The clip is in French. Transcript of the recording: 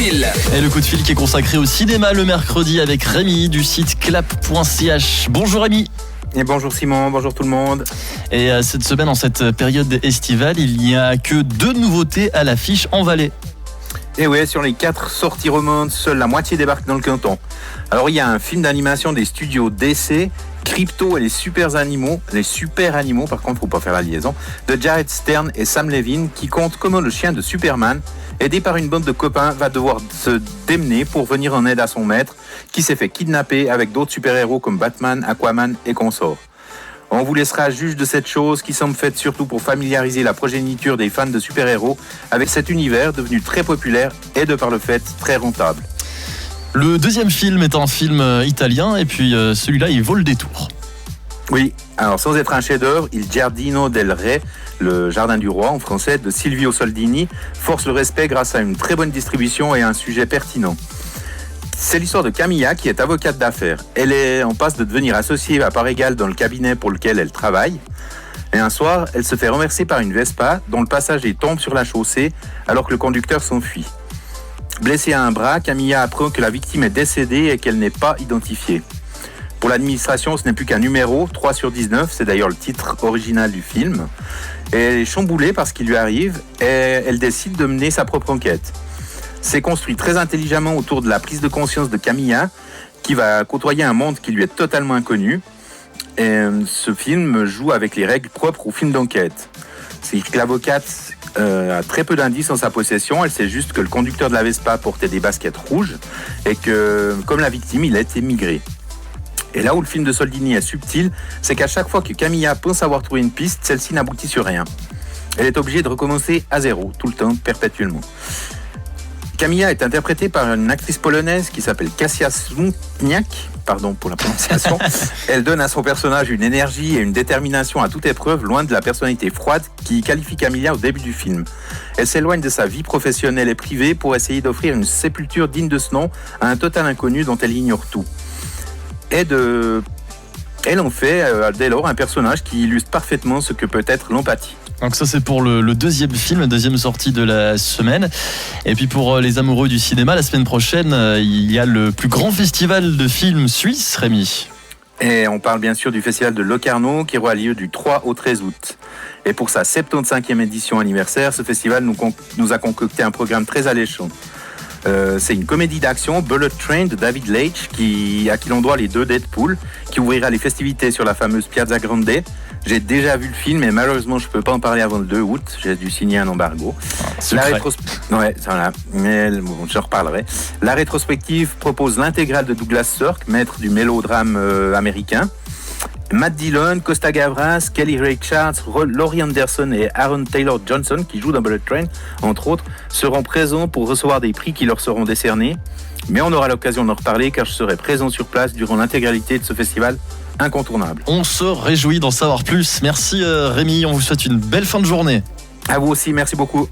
fil. Et le coup de fil qui est consacré au cinéma le mercredi avec Rémi du site clap.ch. Bonjour Rémi. Et bonjour Simon, bonjour tout le monde. Et cette semaine, en cette période estivale, il n'y a que 2 nouveautés à l'affiche en Valais. Et ouais, sur les 4 sorties romances, seule la moitié débarque dans le canton. Alors il y a un film d'animation des studios DC, Crypto et les super animaux, par contre faut pas faire la liaison, de Jared Stern et Sam Levine, qui compte comment le chien de Superman, aidé par une bande de copains, va devoir se démener pour venir en aide à son maître, qui s'est fait kidnapper avec d'autres super-héros comme Batman, Aquaman et consorts. On vous laissera juge de cette chose qui semble faite surtout pour familiariser la progéniture des fans de super-héros avec cet univers devenu très populaire et de par le fait très rentable. Le deuxième film est un film italien et puis celui-là il vaut le détour. Oui, alors sans être un chef-d'œuvre, Il Giardino del Re, le jardin du roi en français, de Silvio Soldini, force le respect grâce à une très bonne distribution et un sujet pertinent. C'est l'histoire de Camilla qui est avocate d'affaires. Elle est en passe de devenir associée à part égale dans le cabinet pour lequel elle travaille. Et un soir, elle se fait renverser par une Vespa dont le passager tombe sur la chaussée alors que le conducteur s'enfuit. Blessée à un bras, Camilla apprend que la victime est décédée et qu'elle n'est pas identifiée. Pour l'administration, ce n'est plus qu'un numéro, 3 sur 19, c'est d'ailleurs le titre original du film. Et elle est chamboulée par ce qui lui arrive et elle décide de mener sa propre enquête. C'est construit très intelligemment autour de la prise de conscience de Camilla, qui va côtoyer un monde qui lui est totalement inconnu. Et ce film joue avec les règles propres au film d'enquête. C'est que l'avocate a très peu d'indices en sa possession. Elle sait juste que le conducteur de la Vespa portait des baskets rouges et que, comme la victime, il a été migré. Et là où le film de Soldini est subtil, c'est qu'à chaque fois que Camilla pense avoir trouvé une piste, celle-ci n'aboutit sur rien. Elle est obligée de recommencer à zéro, tout le temps, perpétuellement. Camilla est interprétée par une actrice polonaise qui s'appelle Kasia Słoniak, pardon pour la prononciation. Elle donne à son personnage une énergie et une détermination à toute épreuve, loin de la personnalité froide qui qualifie Camilla au début du film. Elle s'éloigne de sa vie professionnelle et privée pour essayer d'offrir une sépulture digne de ce nom à un total inconnu dont elle ignore tout. Elle en fait dès lors un personnage qui illustre parfaitement ce que peut être l'empathie. Donc ça c'est pour le deuxième film, la deuxième sortie de la semaine. Et puis pour les amoureux du cinéma, la semaine prochaine, il y a le plus grand festival de films suisse, Rémi. Et on parle bien sûr du festival de Locarno qui aura lieu du 3 au 13 août. Et pour sa 75e édition anniversaire, ce festival nous a concocté un programme très alléchant. C'est une comédie d'action, Bullet Train de David Leitch, à qui l'on doit les 2 Deadpool, qui ouvrira les festivités sur la fameuse Piazza Grande. J'ai déjà vu le film, mais malheureusement, je ne peux pas en parler avant le 2 août. J'ai dû signer un embargo. Ouais, voilà. Mais bon, j'en reparlerai. La rétrospective propose l'intégrale de Douglas Sirk, maître du mélodrame américain. Matt Dillon, Costa Gavras, Kelly Reichardt, Laurie Anderson et Aaron Taylor Johnson, qui jouent dans Bullet Train, entre autres, seront présents pour recevoir des prix qui leur seront décernés. Mais on aura l'occasion d'en reparler car je serai présent sur place durant l'intégralité de ce festival incontournable. On se réjouit d'en savoir plus. Merci Rémi, on vous souhaite une belle fin de journée. À vous aussi, merci beaucoup.